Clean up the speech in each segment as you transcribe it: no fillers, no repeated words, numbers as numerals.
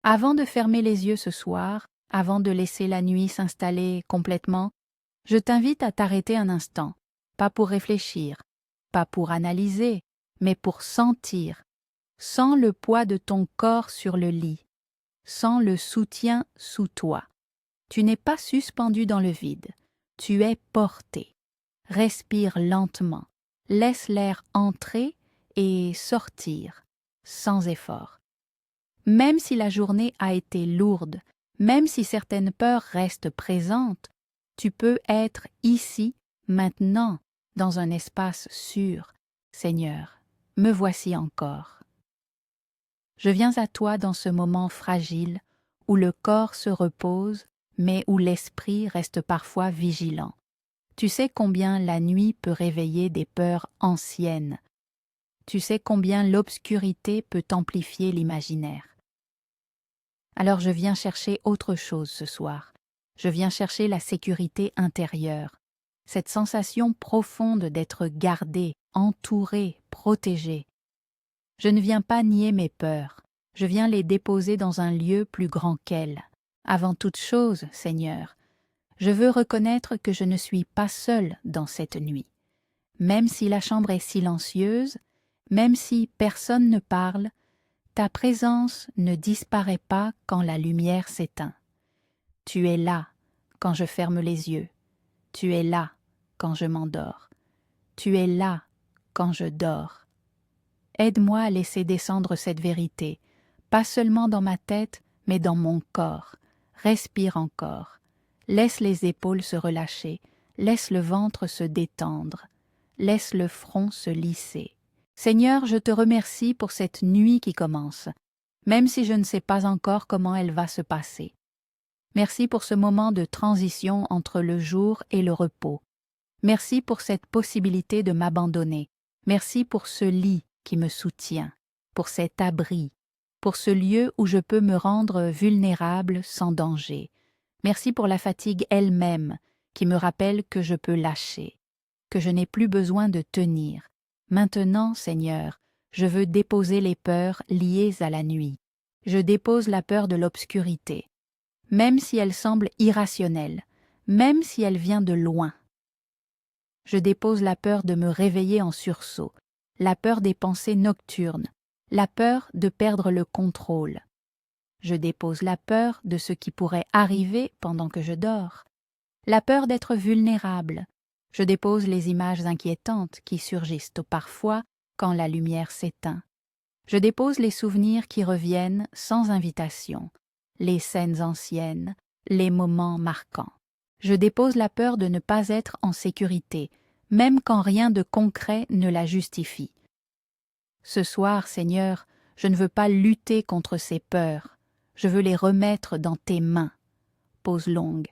Avant de fermer les yeux ce soir, avant de laisser la nuit s'installer complètement, je t'invite à t'arrêter un instant, pas pour réfléchir, pas pour analyser, mais pour sentir, sans le poids de ton corps sur le lit, sans le soutien sous toi. Tu n'es pas suspendu dans le vide, tu es porté. Respire lentement, laisse l'air entrer et sortir, sans effort. Même si la journée a été lourde, même si certaines peurs restent présentes, tu peux être ici, maintenant, dans un espace sûr. Seigneur, me voici encore. Je viens à toi dans ce moment fragile où le corps se repose, mais où l'esprit reste parfois vigilant. Tu sais combien la nuit peut réveiller des peurs anciennes. Tu sais combien l'obscurité peut amplifier l'imaginaire. Alors je viens chercher autre chose ce soir. Je viens chercher la sécurité intérieure, cette sensation profonde d'être gardé, entouré, protégé. Je ne viens pas nier mes peurs, je viens les déposer dans un lieu plus grand qu'elles. Avant toute chose, Seigneur, je veux reconnaître que je ne suis pas seul dans cette nuit. Même si la chambre est silencieuse, même si personne ne parle, ta présence ne disparaît pas quand la lumière s'éteint. Tu es là quand je ferme les yeux. Tu es là quand je m'endors. Tu es là quand je dors. Aide-moi à laisser descendre cette vérité, pas seulement dans ma tête, mais dans mon corps. Respire encore. Laisse les épaules se relâcher. Laisse le ventre se détendre. Laisse le front se lisser. Seigneur, je te remercie pour cette nuit qui commence, même si je ne sais pas encore comment elle va se passer. Merci pour ce moment de transition entre le jour et le repos. Merci pour cette possibilité de m'abandonner. Merci pour ce lit qui me soutient, pour cet abri, pour ce lieu où je peux me rendre vulnérable sans danger. Merci pour la fatigue elle-même qui me rappelle que je peux lâcher, que je n'ai plus besoin de tenir. Maintenant, Seigneur, je veux déposer les peurs liées à la nuit. Je dépose la peur de l'obscurité, même si elle semble irrationnelle, même si elle vient de loin. Je dépose la peur de me réveiller en sursaut, la peur des pensées nocturnes, la peur de perdre le contrôle. Je dépose la peur de ce qui pourrait arriver pendant que je dors, la peur d'être vulnérable. Je dépose les images inquiétantes qui surgissent parfois quand la lumière s'éteint. Je dépose les souvenirs qui reviennent sans invitation, les scènes anciennes, les moments marquants. Je dépose la peur de ne pas être en sécurité, même quand rien de concret ne la justifie. Ce soir, Seigneur, je ne veux pas lutter contre ces peurs, je veux les remettre dans tes mains. Pause longue.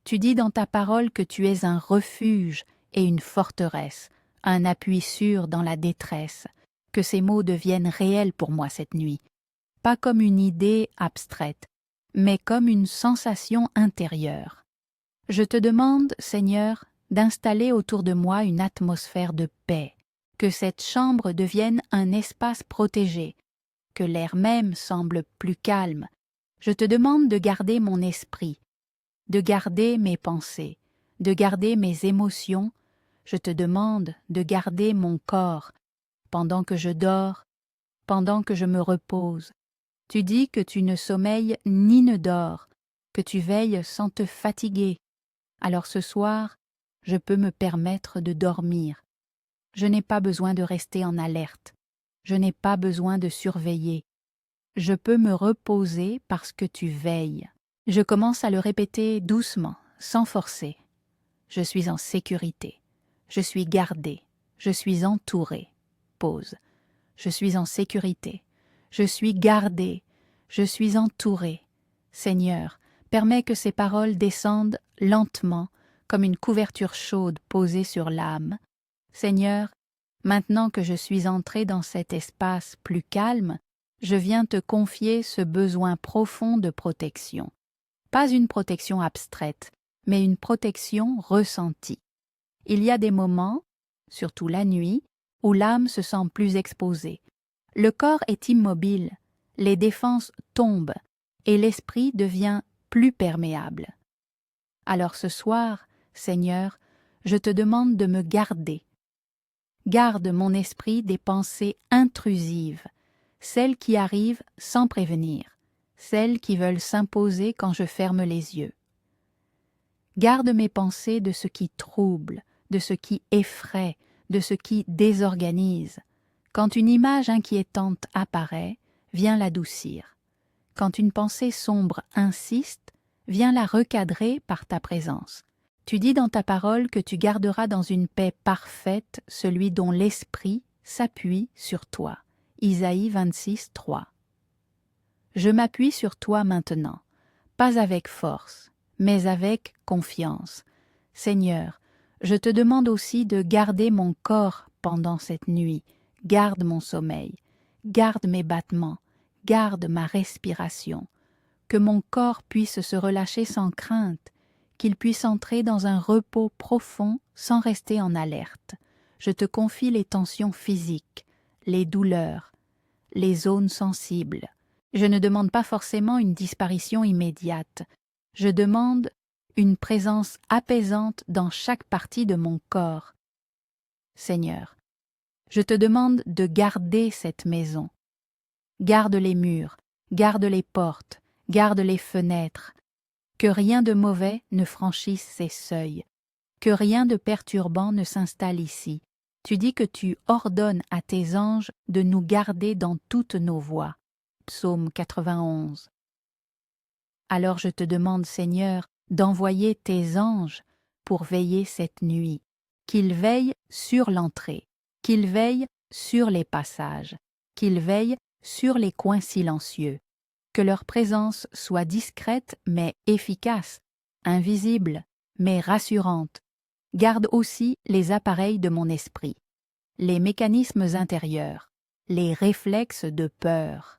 Tu dis dans ta parole que tu es un refuge et une forteresse, un appui sûr dans la détresse, que ces mots deviennent réels pour moi cette nuit, pas comme une idée abstraite, mais comme une sensation intérieure. Je te demande, Seigneur, d'installer autour de moi une atmosphère de paix, que cette chambre devienne un espace protégé, que l'air même semble plus calme. Je te demande de garder mon esprit, de garder mes pensées, de garder mes émotions. Je te demande de garder mon corps pendant que je dors, pendant que je me repose. Tu dis que tu ne sommeilles ni ne dors, que tu veilles sans te fatiguer. Alors ce soir, je peux me permettre de dormir. Je n'ai pas besoin de rester en alerte. Je n'ai pas besoin de surveiller. Je peux me reposer parce que tu veilles. Je commence à le répéter doucement, sans forcer. Je suis en sécurité. Je suis gardé. Je suis entouré. Pause. Je suis en sécurité. Je suis gardé. Je suis entouré. Seigneur, permets que ces paroles descendent lentement, comme une couverture chaude posée sur l'âme. Seigneur, maintenant que je suis entré dans cet espace plus calme, je viens te confier ce besoin profond de protection. Pas une protection abstraite, mais une protection ressentie. Il y a des moments, surtout la nuit, où l'âme se sent plus exposée. Le corps est immobile, les défenses tombent, et l'esprit devient plus perméable. Alors ce soir, Seigneur, je te demande de me garder. Garde mon esprit des pensées intrusives, celles qui arrivent sans prévenir, celles qui veulent s'imposer quand je ferme les yeux. Garde mes pensées de ce qui trouble, de ce qui effraie, de ce qui désorganise. Quand une image inquiétante apparaît, viens l'adoucir. Quand une pensée sombre insiste, viens la recadrer par ta présence. Tu dis dans ta parole que tu garderas dans une paix parfaite celui dont l'esprit s'appuie sur toi. Isaïe 26, 3. Je m'appuie sur toi maintenant, pas avec force, mais avec confiance. Seigneur, je te demande aussi de garder mon corps pendant cette nuit. Garde mon sommeil, garde mes battements, garde ma respiration. Que mon corps puisse se relâcher sans crainte, qu'il puisse entrer dans un repos profond sans rester en alerte. Je te confie les tensions physiques, les douleurs, les zones sensibles. Je ne demande pas forcément une disparition immédiate. Je demande une présence apaisante dans chaque partie de mon corps. Seigneur, je te demande de garder cette maison. Garde les murs, garde les portes, garde les fenêtres. Que rien de mauvais ne franchisse ces seuils. Que rien de perturbant ne s'installe ici. Tu dis que tu ordonnes à tes anges de nous garder dans toutes nos voies. Psaume 91. Alors je te demande, Seigneur, d'envoyer tes anges pour veiller cette nuit, qu'ils veillent sur l'entrée, qu'ils veillent sur les passages, qu'ils veillent sur les coins silencieux, que leur présence soit discrète mais efficace, invisible mais rassurante. Garde aussi les appareils de mon esprit, les mécanismes intérieurs, les réflexes de peur.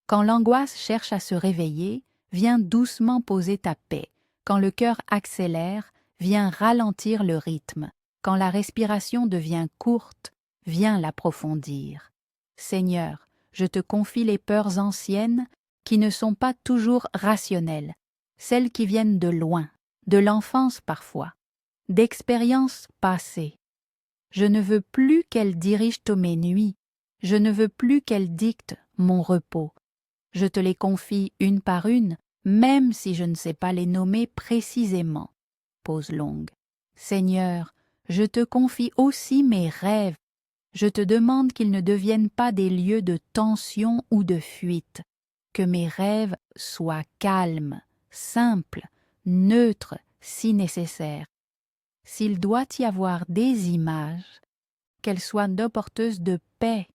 Quand l'angoisse cherche à se réveiller, viens doucement poser ta paix. Quand le cœur accélère, viens ralentir le rythme. Quand la respiration devient courte, viens l'approfondir. Seigneur, je te confie les peurs anciennes qui ne sont pas toujours rationnelles, celles qui viennent de loin, de l'enfance parfois, d'expériences passées. Je ne veux plus qu'elles dirigent mes nuits, je ne veux plus qu'elles dictent mon repos. Je te les confie une par une, même si je ne sais pas les nommer précisément. Pause longue. Seigneur, je te confie aussi mes rêves. Je te demande qu'ils ne deviennent pas des lieux de tension ou de fuite. Que mes rêves soient calmes, simples, neutres si nécessaire. S'il doit y avoir des images, qu'elles soient porteuses de paix.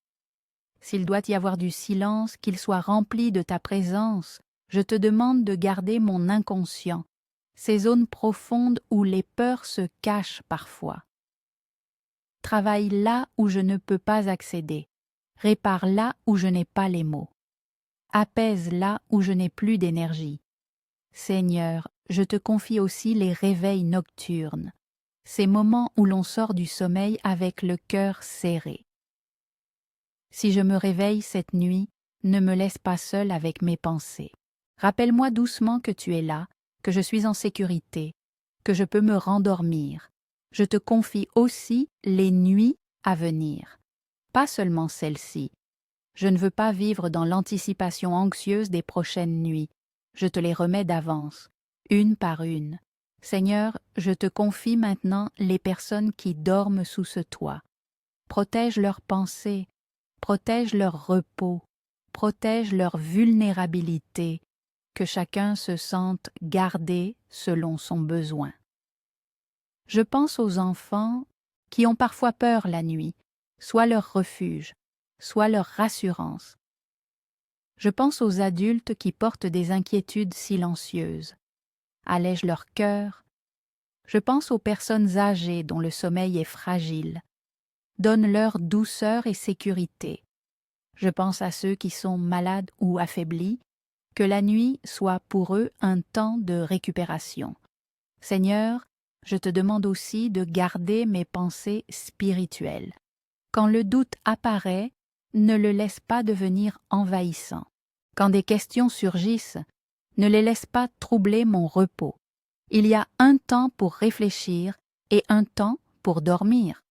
S'il doit y avoir du silence, qu'il soit rempli de ta présence, je te demande de garder mon inconscient, ces zones profondes où les peurs se cachent parfois. Travaille là où je ne peux pas accéder, répare là où je n'ai pas les mots, apaise là où je n'ai plus d'énergie. Seigneur, je te confie aussi les réveils nocturnes, ces moments où l'on sort du sommeil avec le cœur serré. Si je me réveille cette nuit, ne me laisse pas seule avec mes pensées. Rappelle-moi doucement que tu es là, que je suis en sécurité, que je peux me rendormir. Je te confie aussi les nuits à venir, pas seulement celles-ci. Je ne veux pas vivre dans l'anticipation anxieuse des prochaines nuits. Je te les remets d'avance, une par une. Seigneur, je te confie maintenant les personnes qui dorment sous ce toit. Protège leurs pensées, protège leur repos, protège leur vulnérabilité, que chacun se sente gardé selon son besoin. Je pense aux enfants qui ont parfois peur la nuit, soit leur refuge, soit leur rassurance. Je pense aux adultes qui portent des inquiétudes silencieuses, allègent leur cœur. Je pense aux personnes âgées dont le sommeil est fragile, donne-leur douceur et sécurité. Je pense à ceux qui sont malades ou affaiblis, que la nuit soit pour eux un temps de récupération. Seigneur, je te demande aussi de garder mes pensées spirituelles. Quand le doute apparaît, ne le laisse pas devenir envahissant. Quand des questions surgissent, Ne les laisse pas troubler mon repos. Il y a un temps pour réfléchir et un temps pour dormir.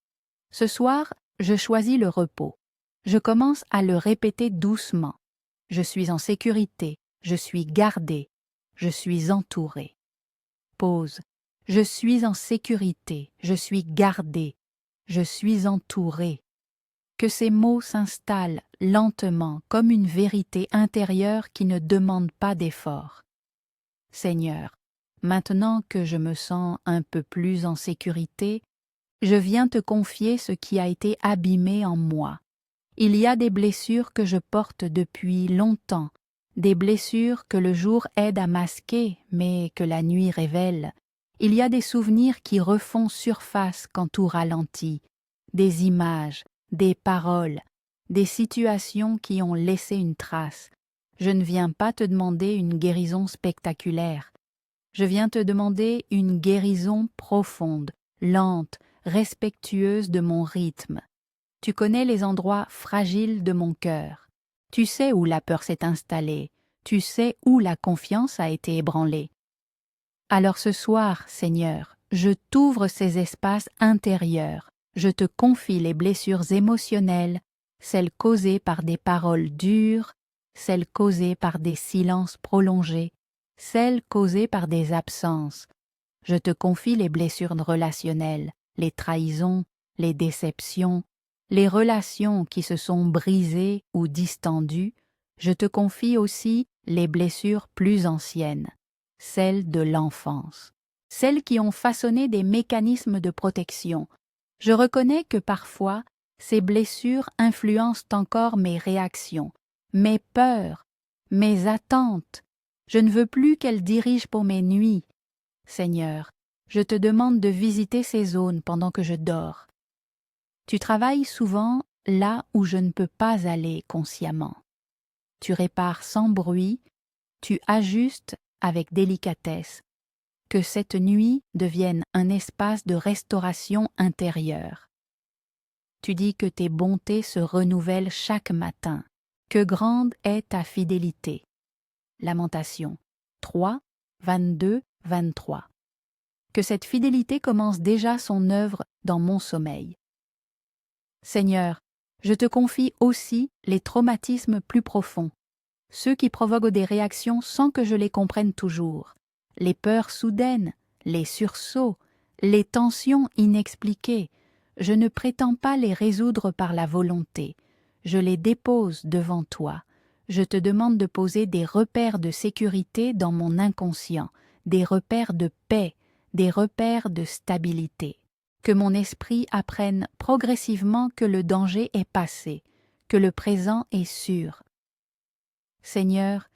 Ce soir, je choisis le repos. Je commence à le répéter doucement. Je suis en sécurité, je suis gardé, je suis entouré. Pause. Je suis en sécurité, je suis gardé, je suis entouré. Que ces mots s'installent lentement comme une vérité intérieure qui ne demande pas d'effort. Seigneur, maintenant que je me sens un peu plus en sécurité, je viens te confier ce qui a été abîmé en moi. Il y a des blessures que je porte depuis longtemps, des blessures que le jour aide à masquer, mais que la nuit révèle. Il y a des souvenirs qui refont surface quand tout ralentit, des images, des paroles, des situations qui ont laissé une trace. Je ne viens pas te demander une guérison spectaculaire. Je viens te demander une guérison profonde, lente, respectueuse de mon rythme. Tu connais les endroits fragiles de mon cœur. Tu sais où la peur s'est installée. Tu sais où la confiance a été ébranlée. Alors ce soir, Seigneur, je t'ouvre ces espaces intérieurs. Je te confie les blessures émotionnelles, celles causées par des paroles dures, celles causées par des silences prolongés, celles causées par des absences. Je te confie les blessures relationnelles, les trahisons, les déceptions, les relations qui se sont brisées ou distendues. Je te confie aussi les blessures plus anciennes, celles de l'enfance, celles qui ont façonné des mécanismes de protection. Je reconnais que parfois, ces blessures influencent encore mes réactions, mes peurs, mes attentes. Je ne veux plus qu'elles dirigent pour mes nuits. Seigneur, je te demande de visiter ces zones pendant que je dors. Tu travailles souvent là où je ne peux pas aller consciemment. Tu répares sans bruit, tu ajustes avec délicatesse. Que cette nuit devienne un espace de restauration intérieure. Tu dis que tes bontés se renouvellent chaque matin. Que grande est ta fidélité. Lamentation 3, 22, 23. Que cette fidélité commence déjà son œuvre dans mon sommeil. Seigneur, je te confie aussi les traumatismes plus profonds, ceux qui provoquent des réactions sans que je les comprenne toujours, les peurs soudaines, les sursauts, les tensions inexpliquées. Je ne prétends pas les résoudre par la volonté, je les dépose devant toi. Je te demande de poser des repères de sécurité dans mon inconscient, des repères de paix, des repères de stabilité. Que mon esprit apprenne progressivement que le danger est passé, que le présent est sûr. Seigneur,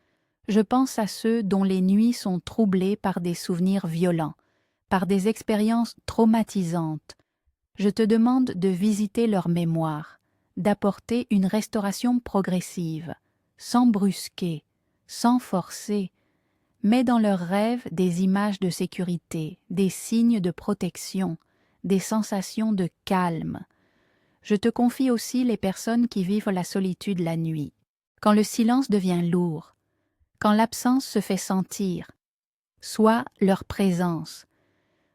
je pense à ceux dont les nuits sont troublées par des souvenirs violents, par des expériences traumatisantes. Je te demande de visiter leur mémoire, d'apporter une restauration progressive, sans brusquer, sans forcer. Mets dans leurs rêves des images de sécurité, des signes de protection, des sensations de calme. Je te confie aussi les personnes qui vivent la solitude la nuit, quand le silence devient lourd, quand l'absence se fait sentir, soit leur présence,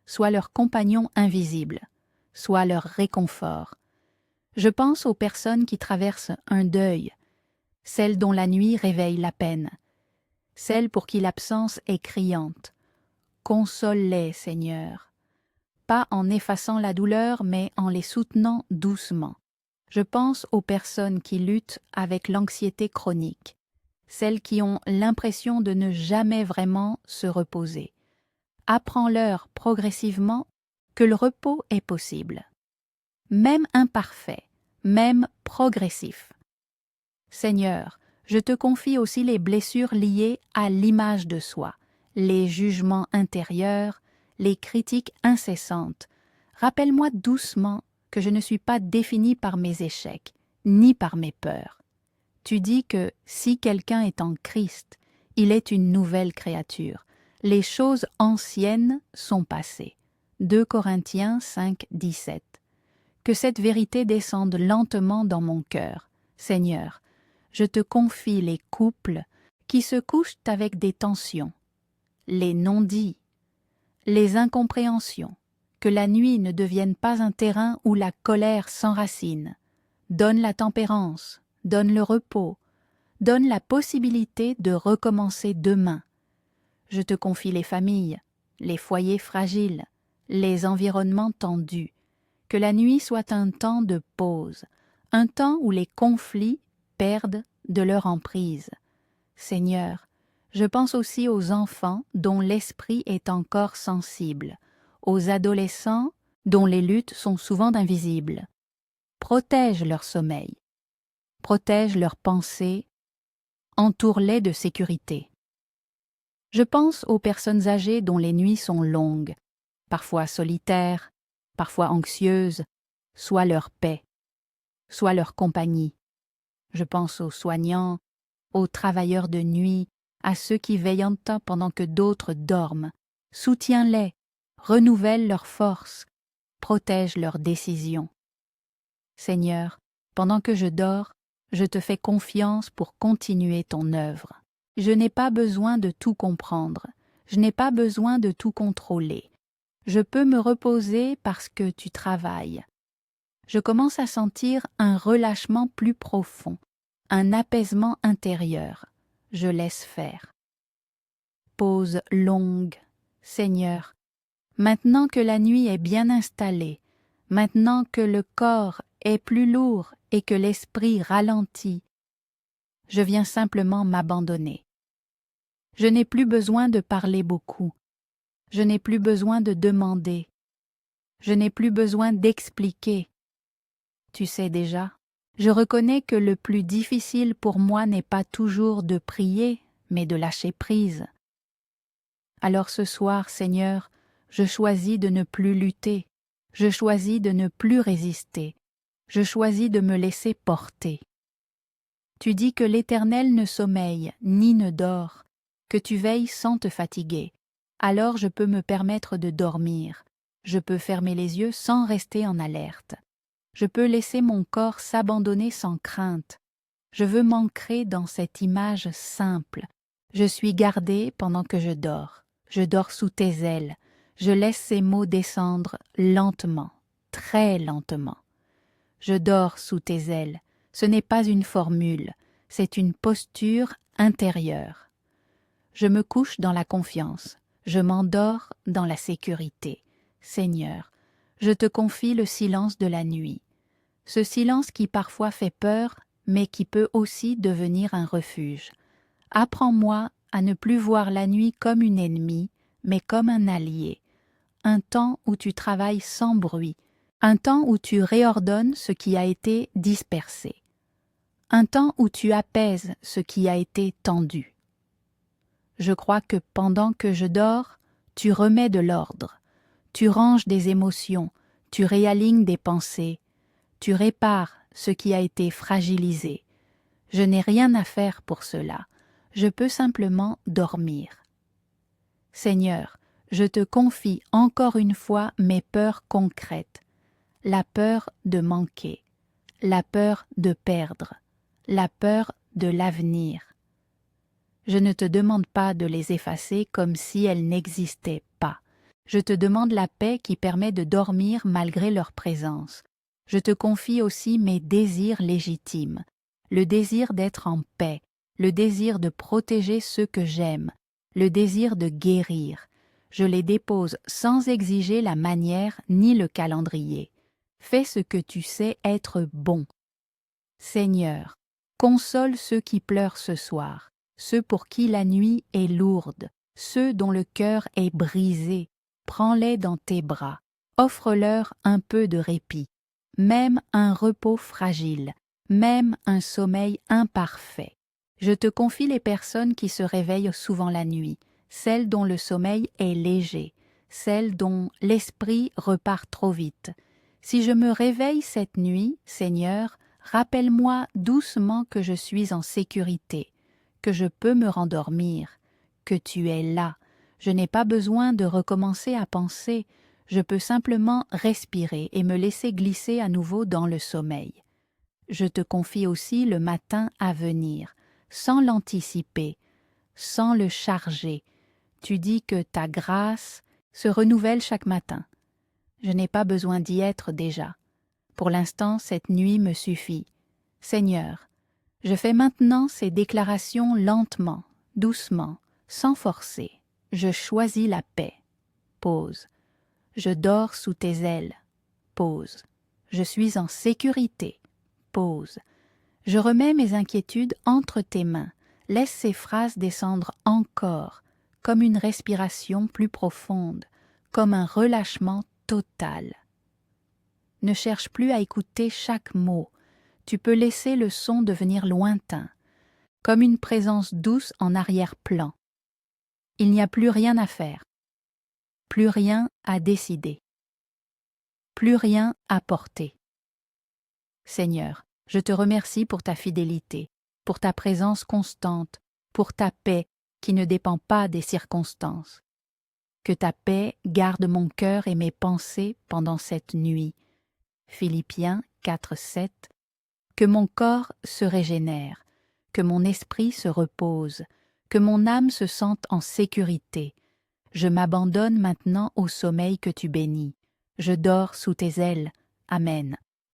soit leur compagnon invisible, soit leur réconfort. Je pense aux personnes qui traversent un deuil, celles dont la nuit réveille la peine, celles pour qui l'absence est criante. Console-les, Seigneur, pas en effaçant la douleur, mais en les soutenant doucement. Je pense aux personnes qui luttent avec l'anxiété chronique, celles qui ont l'impression de ne jamais vraiment se reposer. Apprends-leur progressivement que le repos est possible, même imparfait, même progressif. Seigneur, je te confie aussi les blessures liées à l'image de soi, les jugements intérieurs, les critiques incessantes. Rappelle-moi doucement que je ne suis pas définie par mes échecs, ni par mes peurs. Tu dis que si quelqu'un est en Christ, il est une nouvelle créature. Les choses anciennes sont passées. 2 Corinthiens 5, 17. Que cette vérité descende lentement dans mon cœur. Seigneur, je te confie les couples qui se couchent avec des tensions, les non-dits, les incompréhensions, que la nuit ne devienne pas un terrain où la colère s'enracine. Donne la tempérance, donne le repos, donne la possibilité de recommencer demain. Je te confie les familles, les foyers fragiles, les environnements tendus. Que la nuit soit un temps de pause, un temps où les conflits perdent de leur emprise. Seigneur, je pense aussi aux enfants dont l'esprit est encore sensible, aux adolescents dont les luttes sont souvent invisibles. Protège leur sommeil, protège leurs pensées, entoure-les de sécurité. Je pense aux personnes âgées dont les nuits sont longues, parfois solitaires, parfois anxieuses, soit leur paix, soit leur compagnie. Je pense aux soignants, aux travailleurs de nuit, à ceux qui veillent en temps pendant que d'autres dorment. Soutiens-les, renouvelle leurs forces, protège leurs décisions. Seigneur, pendant que je dors, je te fais confiance pour continuer ton œuvre. Je n'ai pas besoin de tout comprendre, je n'ai pas besoin de tout contrôler. Je peux me reposer parce que tu travailles. Je commence à sentir un relâchement plus profond, un apaisement intérieur. Je laisse faire. Pause longue, Seigneur. Maintenant que la nuit est bien installée, maintenant que le corps est plus lourd et que l'esprit ralentit, je viens simplement m'abandonner. Je n'ai plus besoin de parler beaucoup. Je n'ai plus besoin de demander. Je n'ai plus besoin d'expliquer. Tu sais déjà, je reconnais que le plus difficile pour moi n'est pas toujours de prier, mais de lâcher prise. Alors ce soir, Seigneur, je choisis de ne plus lutter, je choisis de ne plus résister, je choisis de me laisser porter. Tu dis que l'Éternel ne sommeille ni ne dort, que tu veilles sans te fatiguer. Alors je peux me permettre de dormir, je peux fermer les yeux sans rester en alerte. Je peux laisser mon corps s'abandonner sans crainte. Je veux m'ancrer dans cette image simple. Je suis gardé pendant que je dors. Je dors sous tes ailes. Je laisse ces mots descendre lentement, très lentement. Je dors sous tes ailes. Ce n'est pas une formule, c'est une posture intérieure. Je me couche dans la confiance. Je m'endors dans la sécurité. Seigneur, je te confie le silence de la nuit. Ce silence qui parfois fait peur, mais qui peut aussi devenir un refuge. Apprends-moi à ne plus voir la nuit comme une ennemie, mais comme un allié. Un temps où tu travailles sans bruit, un temps où tu réordonnes ce qui a été dispersé, un temps où tu apaises ce qui a été tendu. Je crois que pendant que je dors, tu remets de l'ordre, tu ranges des émotions, tu réalignes des pensées, tu répares ce qui a été fragilisé. Je n'ai rien à faire pour cela, je peux simplement dormir. Seigneur, je te confie encore une fois mes peurs concrètes, la peur de manquer, la peur de perdre, la peur de l'avenir. Je ne te demande pas de les effacer comme si elles n'existaient pas. Je te demande la paix qui permet de dormir malgré leur présence. Je te confie aussi mes désirs légitimes, le désir d'être en paix, le désir de protéger ceux que j'aime, le désir de guérir. Je les dépose sans exiger la manière ni le calendrier. Fais ce que tu sais être bon. Seigneur, console ceux qui pleurent ce soir, ceux pour qui la nuit est lourde, ceux dont le cœur est brisé. Prends-les dans tes bras, offre-leur un peu de répit, même un repos fragile, même un sommeil imparfait. Je te confie les personnes qui se réveillent souvent la nuit, celles dont le sommeil est léger, celles dont l'esprit repart trop vite. Si je me réveille cette nuit, Seigneur, rappelle-moi doucement que je suis en sécurité, que je peux me rendormir, que tu es là. Je n'ai pas besoin de recommencer à penser, je peux simplement respirer et me laisser glisser à nouveau dans le sommeil. Je te confie aussi le matin à venir, sans l'anticiper, sans le charger. Tu dis que ta grâce se renouvelle chaque matin. Je n'ai pas besoin d'y être déjà. Pour l'instant, cette nuit me suffit. Seigneur, je fais maintenant ces déclarations lentement, doucement, sans forcer. Je choisis la paix. Pause. Je dors sous tes ailes. Pause. Je suis en sécurité. Pause. Je remets mes inquiétudes entre tes mains. Laisse ces phrases descendre encore, comme une respiration plus profonde, comme un relâchement total. Ne cherche plus à écouter chaque mot. Tu peux laisser le son devenir lointain, comme une présence douce en arrière-plan. Il n'y a plus rien à faire, plus rien à décider, plus rien à porter. Seigneur, je te remercie pour ta fidélité, pour ta présence constante, pour ta paix qui ne dépend pas des circonstances. Que ta paix garde mon cœur et mes pensées pendant cette nuit. Philippiens 4:7. Que mon corps se régénère, que mon esprit se repose, que mon âme se sente en sécurité. Je m'abandonne maintenant au sommeil que tu bénis. Je dors sous tes ailes. Amen.